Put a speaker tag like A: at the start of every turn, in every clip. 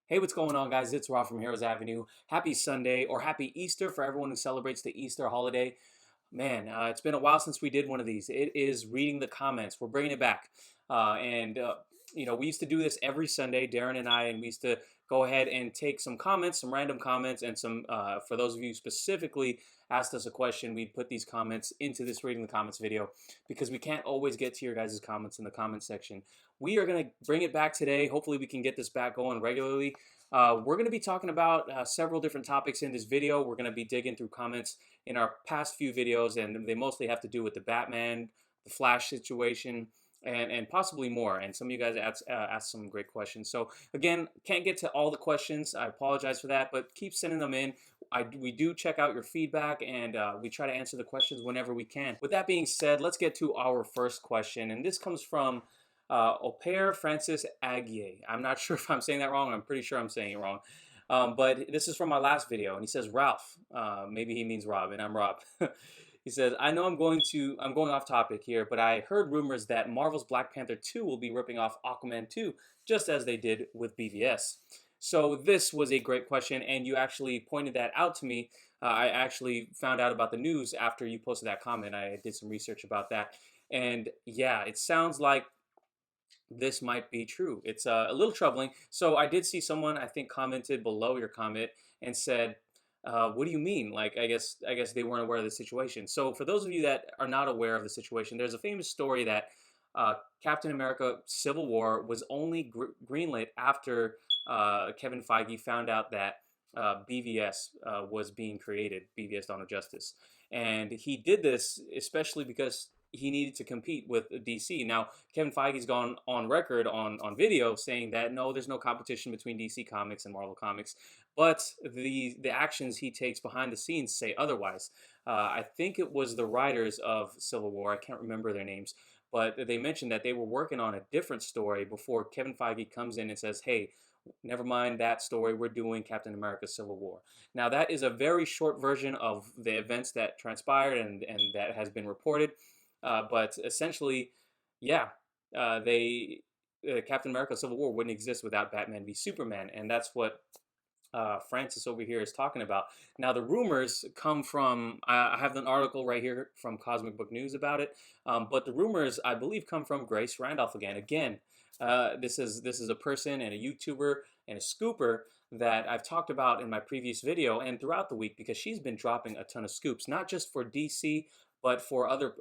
A: Hey, what's going on, guys? It's Rob from Heroes Avenue. Happy Sunday or happy Easter for everyone who celebrates the Easter holiday. Man, it's been a while since we did one of these. It is reading the comments. We're bringing it back. And we used to do this every Sunday, Darren and I, and we used to go ahead and take some comments, some random comments, and for those of you specifically asked us a question, we'd put these comments into this reading the comments video because we can't always get to your guys' comments in the comment section. We are going to bring it back today. Hopefully, we can get this back going regularly. We're going to be talking about several different topics in this video. We're going to be digging through comments in our past few videos, and they mostly have to do with the Batman, the Flash situation, and possibly more. And some of you guys asked some great questions. So again, can't get to all the questions. I apologize for that, but keep sending them in. We do check out your feedback, and we try to answer the questions whenever we can. With that being said, let's get to our first question, and this comes from Au Francis Aguier. I'm not sure if I'm saying that wrong. I'm pretty sure I'm saying it wrong. But this is from my last video, and he says, Ralph, maybe he means Rob, and I'm Rob. He says, I know I'm going off topic here, but I heard rumors that Marvel's Black Panther 2 will be ripping off Aquaman 2, just as they did with BVS. So this was a great question, and you actually pointed that out to me. I actually found out about the news after you posted that comment. I did some research about that. And yeah, it sounds like this might be true. It's a little troubling. So I did see someone, I think, commented below your comment and said, what do you mean? Like, I guess they weren't aware of the situation. So for those of you that are not aware of the situation, there's a famous story that Captain America Civil War was only greenlit after Kevin Feige found out that BVS was being created, BVS Dawn of Justice. And he did this especially because he needed to compete with DC. Now, Kevin Feige's gone on record on video saying that no, there's no competition between DC Comics and Marvel Comics, but the actions he takes behind the scenes say otherwise. I think it was the writers of Civil War. I can't remember their names, but they mentioned that they were working on a different story before Kevin Feige comes in and says, "Hey, never mind that story. We're doing Captain America Civil War." Now, that is a very short version of the events that transpired and that has been reported. But essentially, yeah, they Captain America: Civil War wouldn't exist without Batman v Superman, and that's what Francis over here is talking about. Now, the rumors come from I have an article right here from Cosmic Book News about it, but the rumors I believe come from Grace Randolph again. This is a person and a YouTuber and a scooper that I've talked about in my previous video and throughout the week because she's been dropping a ton of scoops, not just for DC but for other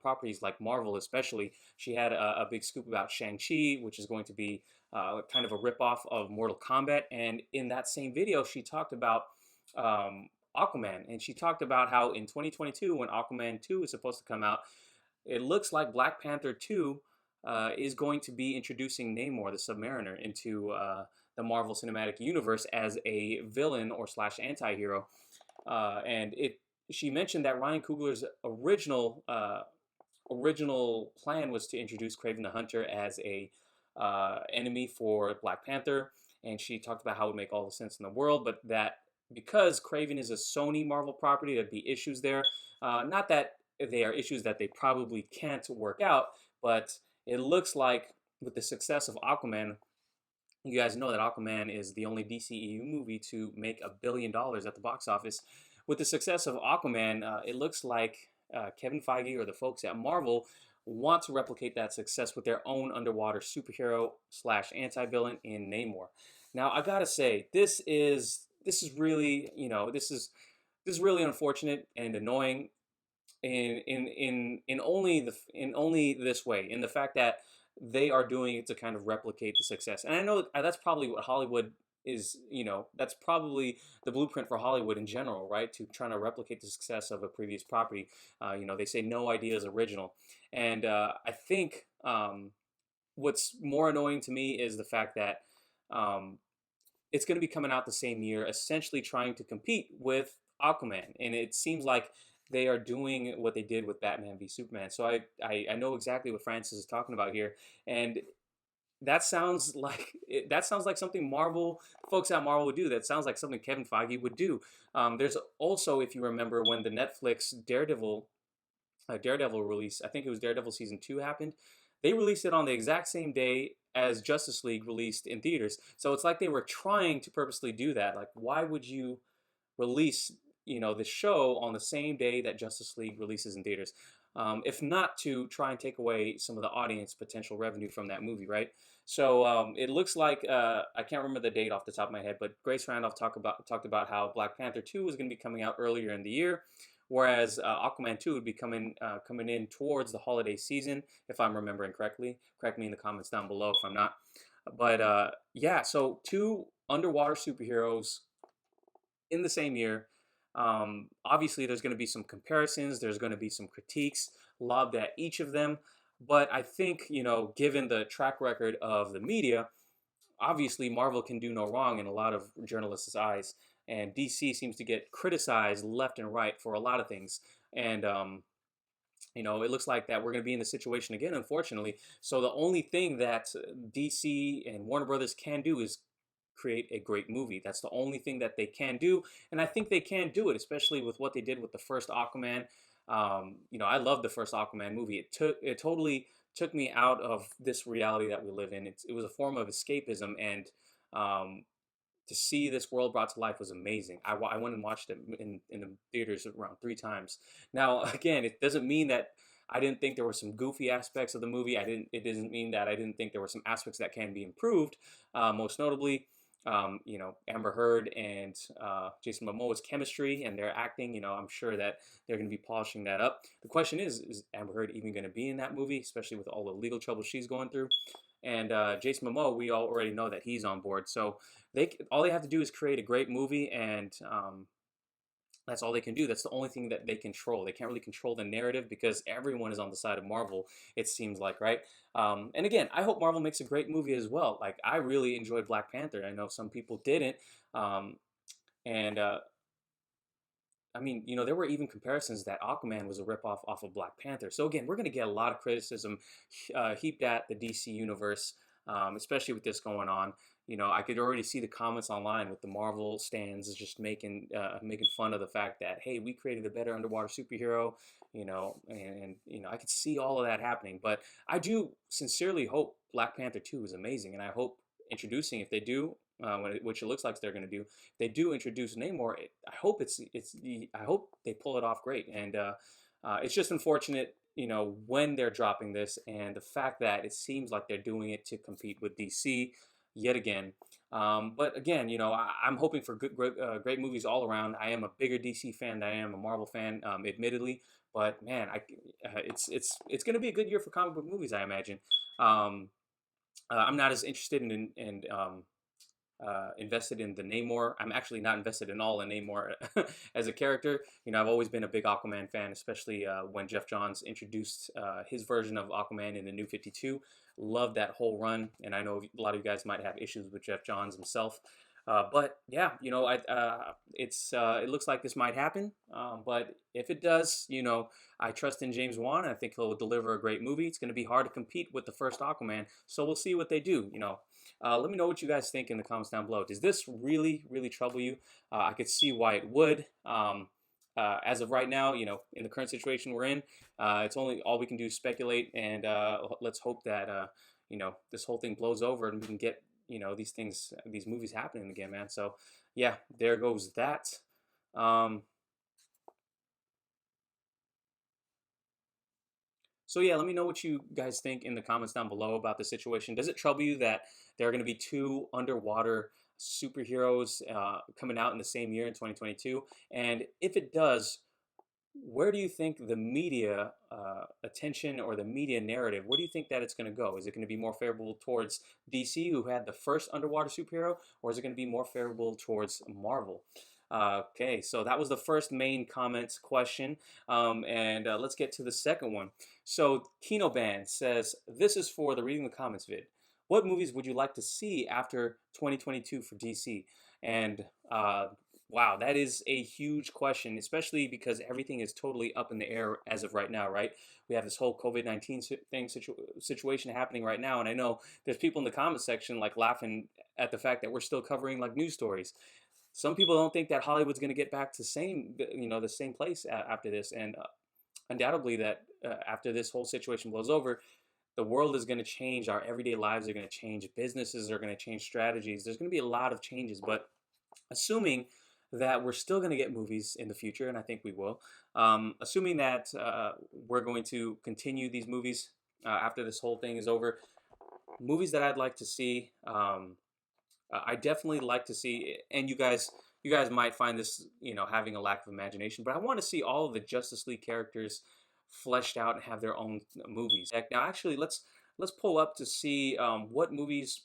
A: properties like Marvel, especially. She had a big scoop about Shang-Chi, which is going to be kind of a ripoff of Mortal Kombat. And in that same video, she talked about Aquaman, and she talked about how in 2022, when Aquaman 2 is supposed to come out, it looks like Black Panther 2 is going to be introducing Namor, the Submariner, into the Marvel Cinematic Universe as a villain or slash anti-hero. And she mentioned that Ryan Coogler's original plan was to introduce Kraven the Hunter as a enemy for Black Panther, and she talked about how it would make all the sense in the world, but that because Kraven is a Sony Marvel property, there'd be issues there. Not that they are issues that they probably can't work out, but it looks like with the success of Aquaman, you guys know that Aquaman is the only DCEU movie to make $1 billion at the box office. With the success of Aquaman, it looks like Kevin Feige or the folks at Marvel want to replicate that success with their own underwater superhero slash anti-villain in Namor. Now, I gotta say, this is really, this is really unfortunate and annoying in only this way, in the fact that they are doing it to kind of replicate the success. And I know that's probably what Hollywood is, that's probably the blueprint for Hollywood in general, right? To trying to replicate the success of a previous property. They say no idea is original. And I think what's more annoying to me is the fact that it's going to be coming out the same year, essentially trying to compete with Aquaman. And it seems like they are doing what they did with Batman v Superman. So I know exactly what Francis is talking about here. And that sounds like something Marvel folks at Marvel would do. That sounds like something Kevin Feige would do. There's also, if you remember, when the Netflix Daredevil release, I think it was Daredevil season 2 happened. They released it on the exact same day as Justice League released in theaters. So it's like they were trying to purposely do that. Like, why would you release, the show on the same day that Justice League releases in theaters? If not to try and take away some of the audience potential revenue from that movie, right? So it looks like I can't remember the date off the top of my head, but Grace Randolph talked about how Black Panther 2 was going to be coming out earlier in the year, whereas Aquaman 2 would be coming in towards the holiday season, if I'm remembering correctly. Correct me in the comments down below if I'm not. But yeah, so two underwater superheroes in the same year. Obviously, there's going to be some comparisons. There's going to be some critiques lobbed at each of them. But I think, given the track record of the media, obviously Marvel can do no wrong in a lot of journalists' eyes. And DC seems to get criticized left and right for a lot of things. And it looks like that we're going to be in the situation again, unfortunately. So the only thing that DC and Warner Brothers can do is create a great movie. That's the only thing that they can do, and I think they can do it, especially with what they did with the first Aquaman. I love the first Aquaman movie. It totally took me out of this reality that we live in. It was a form of escapism, and um, to see this world brought to life was amazing. I went and watched it in the theaters around 3 times. Now, again, it doesn't mean that I didn't think there were some goofy aspects of the movie. It doesn't mean that I didn't think there were some aspects that can be improved. Most notably, Amber Heard and Jason Momoa's chemistry and their acting. I'm sure that they're going to be polishing that up. The question is Amber Heard even going to be in that movie, especially with all the legal trouble she's going through? And Jason Momoa, we all already know that he's on board. So all they have to do is create a great movie, and that's all they can do. That's the only thing that they control. They can't really control the narrative because everyone is on the side of Marvel, it seems like, right? And again, I hope Marvel makes a great movie as well. Like, I really enjoyed Black Panther. I know some people didn't. And I mean, there were even comparisons that Aquaman was a ripoff off of Black Panther. So again, we're going to get a lot of criticism heaped at the DC universe, especially with this going on. I could already see the comments online with the Marvel stands just making fun of the fact that, hey, we created a better underwater superhero, and I could see all of that happening. But I do sincerely hope Black Panther 2 is amazing, and I hope introducing, if they do, which it looks like they're going to do, they do introduce Namor. I hope they pull it off great, and it's just unfortunate, when they're dropping this, and the fact that it seems like they're doing it to compete with DC yet again. But again, I'm hoping for great movies all around. I am a bigger DC fan than I am a Marvel fan, admittedly. But man, it's going to be a good year for comic book movies, I imagine. I'm not as interested invested in the Namor. I'm actually not invested in all in Namor as a character. I've always been a big Aquaman fan, especially when Jeff Johns introduced his version of Aquaman in the New 52. Loved that whole run, and I know a lot of you guys might have issues with Jeff Johns himself. But yeah, it looks like this might happen. But if it does, I trust in James Wan. I think he'll deliver a great movie. It's going to be hard to compete with the first Aquaman, so we'll see what they do. Let me know what you guys think in the comments down below. Does this really, really trouble you? I could see why it would. As of right now, in the current situation we're in, it's only all we can do is speculate, and let's hope that this whole thing blows over and we can get these movies happening again, man. So yeah, there goes that. So yeah, let me know what you guys think in the comments down below about the situation. Does it trouble you that there are going to be two underwater superheroes coming out in the same year in 2022? And if it does, where do you think the media attention or the media narrative, where do you think that it's going to go? Is it going to be more favorable towards DC, who had the first underwater superhero, or is it going to be more favorable towards Marvel? Okay, so that was the first main comments question, and let's get to the second one. So Kino Band says, this is for the reading the comments vid. What movies would you like to see after 2022 for DC? And wow, that is a huge question, especially because everything is totally up in the air as of right now, right? We have this whole COVID-19 situation happening right now, and I know there's people in the comment section like laughing at the fact that we're still covering like news stories. Some people don't think that Hollywood's going to get back to the same place after this, and undoubtedly that after this whole situation blows over, The world is going to change. Our everyday lives are going to change. Businesses are going to change strategies. There's going to be a lot of changes, but assuming that we're still going to get movies in the future, and I think we will, assuming that we're going to continue these movies after this whole thing is over, movies that I'd like to see, I definitely like to see, and you guys might find this, having a lack of imagination, but I want to see all of the Justice League characters fleshed out and have their own movies. Now, actually, let's pull up to see what movies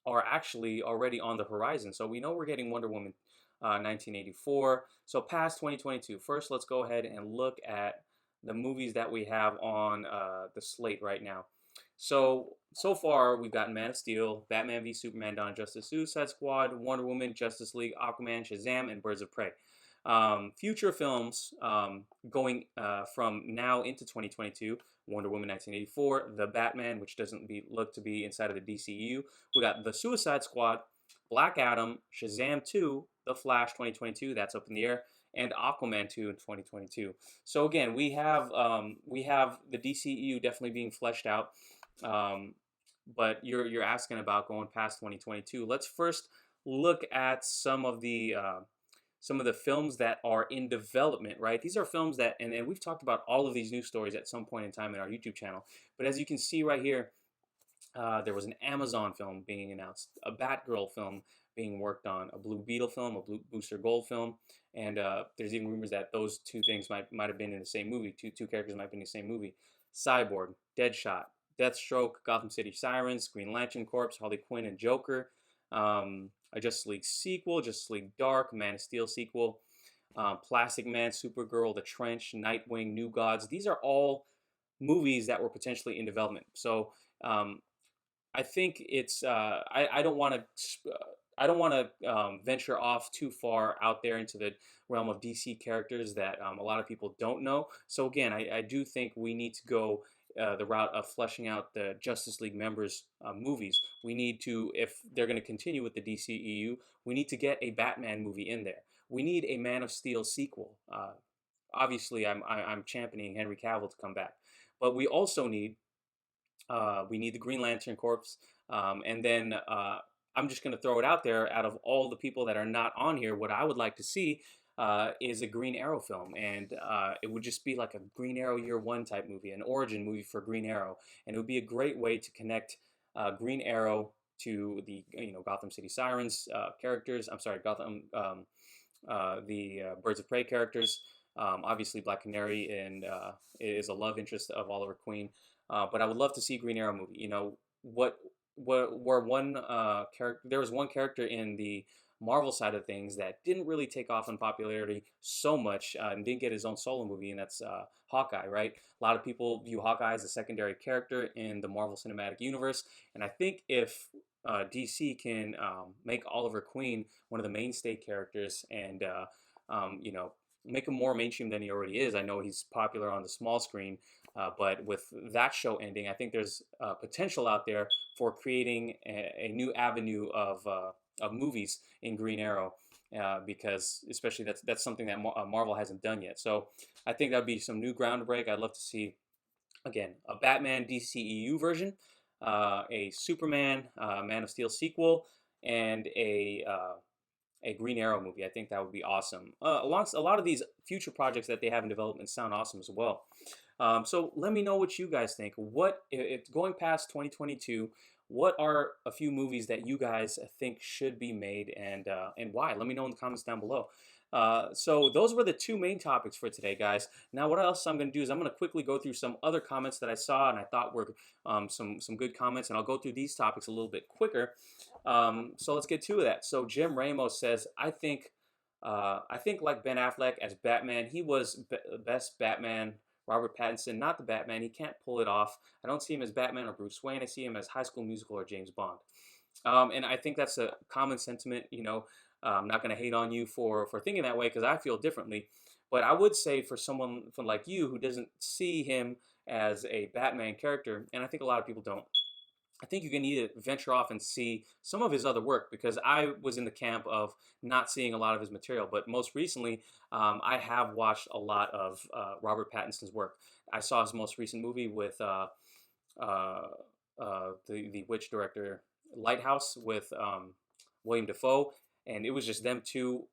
A: are actually already on the horizon. So we know we're getting Wonder Woman 1984. So past 2022. First, let's go ahead and look at the movies that we have on the slate right now. So far, we've got Man of Steel, Batman v Superman, Dawn of Justice, Suicide Squad, Wonder Woman, Justice League, Aquaman, Shazam, and Birds of Prey. Future films going from now into 2022, Wonder Woman 1984, The Batman, which doesn't look to be inside of the DCEU. We got The Suicide Squad, Black Adam, Shazam 2, The Flash 2022, that's up in the air, and Aquaman 2 in 2022. So again, we have the DCEU definitely being fleshed out. But you're asking about going past 2022. Let's first look at some of the films that are in development, right? These are films that, and we've talked about all of these news stories at some point in time in our YouTube channel. But as you can see right here, there was an Amazon film being announced, a Batgirl film being worked on, a Blue Beetle film, a Blue Booster Gold film, and there's even rumors that those two things might have been in the same movie. Two characters might be in the same movie. Cyborg, Deadshot, Deathstroke, Gotham City Sirens, Green Lantern Corps, Harley Quinn and Joker, a Justice League sequel, Justice League Dark, Man of Steel sequel, Plastic Man, Supergirl, The Trench, Nightwing, New Gods. These are all movies that were potentially in development. So I think it's I don't want to venture off too far out there into the realm of DC characters that a lot of people don't know. So again, I do think we need to go the route of fleshing out the Justice League members' movies. We need to, if they're going to continue with the DCEU, we need to get a Batman movie in there. We need a Man of Steel sequel. Obviously, I'm championing Henry Cavill to come back, but we also need the Green Lantern Corps, and then I'm just going to throw it out there. Out of all the people that are not on here, what I would like to see is a Green Arrow film, and it would just be like a Green Arrow Year One type movie, an origin movie for Green Arrow, and it would be a great way to connect Green Arrow to the Gotham City Sirens characters. I'm sorry, the Birds of Prey characters. Obviously, Black Canary and is a love interest of Oliver Queen, but I would love to see Green Arrow movie. There was one character in the Marvel side of things that didn't really take off in popularity so much and didn't get his own solo movie, and that's Hawkeye, right? A lot of people view Hawkeye as a secondary character in the Marvel Cinematic Universe, and I think if DC can make Oliver Queen one of the mainstay characters and make him more mainstream than he already is. I know he's popular on the small screen, but with that show ending, I think there's potential out there for creating a new avenue of movies in Green Arrow, because especially that's something that Marvel hasn't done yet. So I think that'd be some new ground to break. I'd love to see, again, a Batman DCEU version, a Superman Man of Steel sequel, and a Green Arrow movie. I think that would be awesome. A lot of these future projects that they have in development sound awesome as well. So let me know what you guys think. What if going past 2022? What are a few movies that you guys think should be made, and why? Let me know in the comments down below. So those were the two main topics for today, guys. Now, what else I'm going to do is I'm going to quickly go through some other comments that I saw and I thought were some good comments, and I'll go through these topics a little bit quicker. So let's get to that. So Jim Ramos says, I think like Ben Affleck as Batman, he was best Batman. Robert Pattinson, not the Batman. He can't pull it off. I don't see him as Batman or Bruce Wayne. I see him as High School Musical or James Bond. And I think that's a common sentiment. I'm not going to hate on you for thinking that way, because I feel differently. But I would say for someone like you who doesn't see him as a Batman character, and I think a lot of people don't, I think you can need to venture off and see some of his other work, because I was in the camp of not seeing a lot of his material. But most recently, I have watched a lot of Robert Pattinson's work. I saw his most recent movie with the witch director Lighthouse with William Defoe, and it was just them two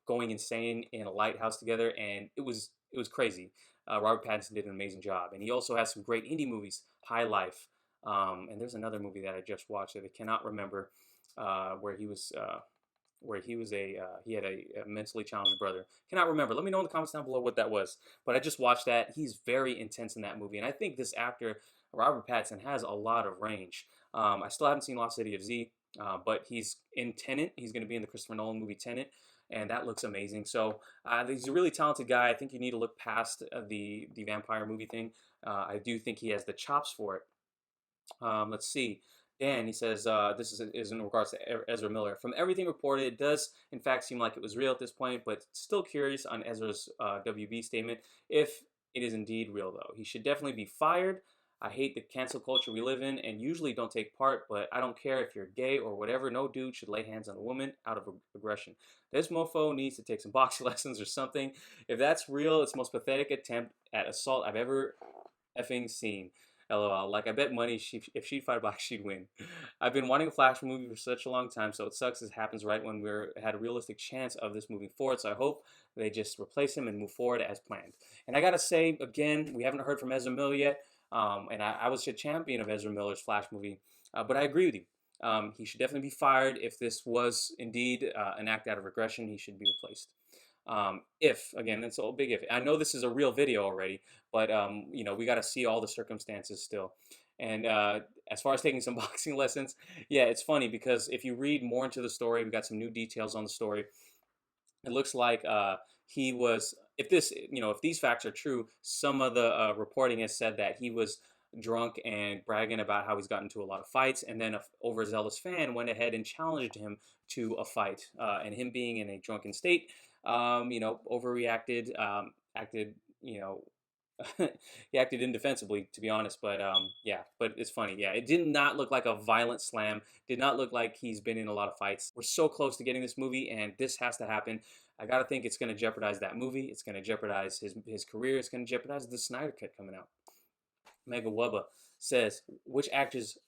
A: going insane in a lighthouse together, and it was crazy. Robert Pattinson did an amazing job, and he also has some great indie movies, High Life, and there's another movie that I just watched that I cannot remember, where he was. Where he was he had a mentally challenged brother. Cannot remember. Let me know in the comments down below what that was. But I just watched that. He's very intense in that movie, and I think this actor Robert Pattinson has a lot of range. I still haven't seen Lost City of Z, but he's in Tenet. He's going to be in the Christopher Nolan movie Tenet, and that looks amazing. So he's a really talented guy. I think you need to look past the vampire movie thing. I do think he has the chops for it. Let's see. Dan, he says, this is in regards to Ezra Miller. From everything reported, it does in fact seem like it was real at this point, but still curious on Ezra's WB statement. If it is indeed real, though, he should definitely be fired. I hate the cancel culture we live in and usually don't take part, but I don't care if you're gay or whatever. No dude should lay hands on a woman out of aggression. This mofo needs to take some boxing lessons or something. If that's real, it's the most pathetic attempt at assault I've ever effing seen. LOL. Like, I bet money if she'd fight back, she'd win. I've been wanting a Flash movie for such a long time, so it sucks it happens right when had a realistic chance of this moving forward. So I hope they just replace him and move forward as planned. And I gotta say, again, we haven't heard from Ezra Miller yet, and I was a champion of Ezra Miller's Flash movie, but I agree with you. He should definitely be fired. If this was indeed an act out of regression, he should be replaced. If, again, it's a big if. I know this is a real video already, but we got to see all the circumstances still. And as far as taking some boxing lessons, yeah, it's funny because if you read more into the story, we got some new details on the story. It looks like he was, if these facts are true, some of the reporting has said that he was drunk and bragging about how he's gotten into a lot of fights, and then an overzealous fan went ahead and challenged him to a fight, and him being in a drunken state, overreacted, acted, he acted indefensibly, to be honest. But yeah, but it's funny. Yeah, it did not look like a violent slam. Did not look like he's been in a lot of fights. We're so close to getting this movie, and this has to happen. I gotta think it's gonna jeopardize that movie. It's gonna jeopardize his career. It's gonna jeopardize the Snyder Cut coming out. Mega Wubba says, which actors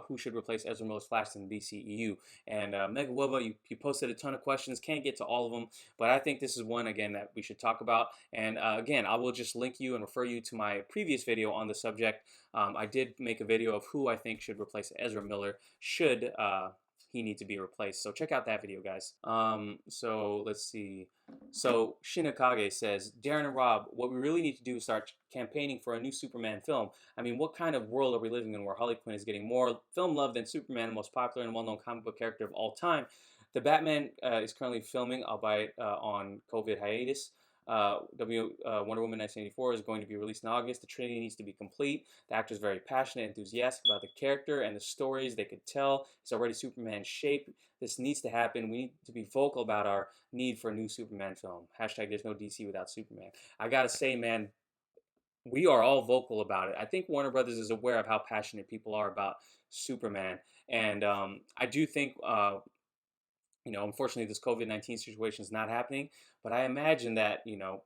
A: who should replace Ezra Miller's Flash in the DCEU? And Mega Wubba, you posted a ton of questions. Can't get to all of them, but I think this is one, again, that we should talk about. And again, I will just link you and refer you to my previous video on the subject. I did make a video of who I think should replace Ezra Miller should he need to be replaced. So check out that video, guys. So let's see. So Shinakage says, Darren and Rob, what we really need to do is start campaigning for a new Superman film. I mean, what kind of world are we living in where Harley Quinn is getting more film love than Superman, the most popular and well-known comic book character of all time? The Batman is currently filming, albeit on COVID hiatus. Wonder Woman 1984 is going to be released in August. The Trinity needs to be complete. The actor is very passionate, enthusiastic about the character and the stories they could tell. It's already Superman's shape. This needs to happen. We need to be vocal about our need for a new Superman film. Hashtag there's no DC without Superman. I gotta say, man, we are all vocal about it. I think Warner Brothers is aware of how passionate people are about Superman. And I do think unfortunately, this COVID-19 situation is not happening. But I imagine that The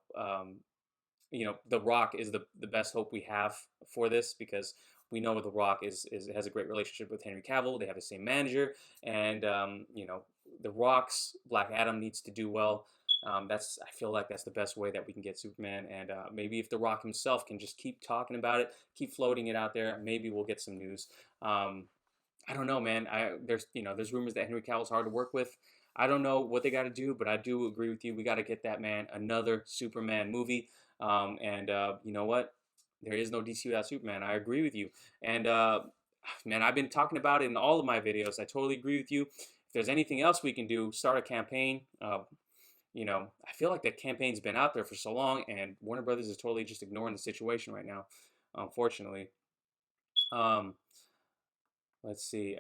A: Rock is the best hope we have for this, because we know The Rock has a great relationship with Henry Cavill. They have the same manager, and The Rock's Black Adam needs to do well. I feel like that's the best way that we can get Superman, and maybe if The Rock himself can just keep talking about it, keep floating it out there, maybe we'll get some news. I don't know, man. There's rumors that Henry Cavill's hard to work with. I don't know what they got to do, but I do agree with you. We got to get that man another Superman movie. You know what? There is no DC without Superman. I agree with you. And man, I've been talking about it in all of my videos. I totally agree with you. If there's anything else we can do, start a campaign. I feel like that campaign's been out there for so long, and Warner Brothers is totally just ignoring the situation right now, unfortunately. Let's see.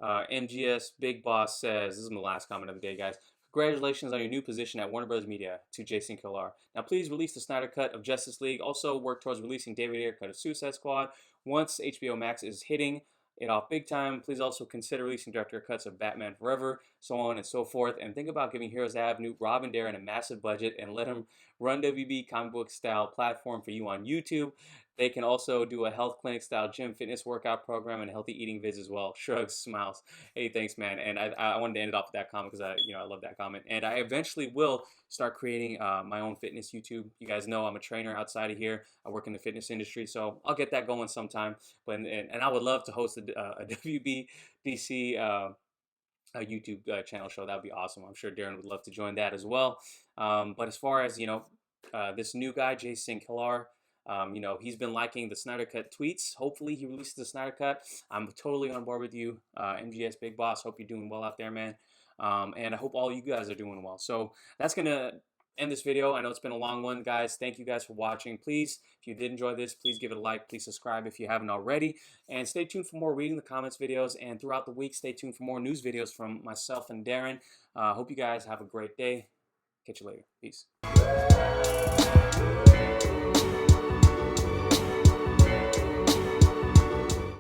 A: MGS Big Boss says, this is my last comment of the day, guys. Congratulations on your new position at Warner Bros. Media, to Jason Kilar. Now, please release the Snyder Cut of Justice League. Also, work towards releasing David Ayer Cut of Suicide Squad. Once HBO Max is hitting it off big time, please also consider releasing director cuts of Batman Forever, so on and so forth. And think about giving Heroes Avenue, Rob and Darren a massive budget and let them run WB comic book style platform for you on YouTube. They can also do a health clinic style gym fitness workout program and healthy eating vids as well. Shrugs, smiles. Hey, thanks, man. And I wanted to end it off with that comment because I love that comment. And I eventually will start creating my own fitness YouTube. You guys know I'm a trainer outside of here. I work in the fitness industry, so I'll get that going sometime. But and I would love to host a WBDC a YouTube channel show. That would be awesome. I'm sure Darren would love to join that as well. But as far as this new guy, Jason Killar, he's been liking the Snyder Cut tweets. Hopefully, he releases the Snyder Cut. I'm totally on board with you, MGS Big Boss. Hope you're doing well out there, man. And I hope all you guys are doing well. So that's gonna end this video. I know it's been a long one, guys. Thank you guys for watching. Please, if you did enjoy this, please give it a like. Please subscribe if you haven't already. And stay tuned for more reading the comments videos. And throughout the week, stay tuned for more news videos from myself and Darren. Hope you guys have a great day. Catch you later. Peace.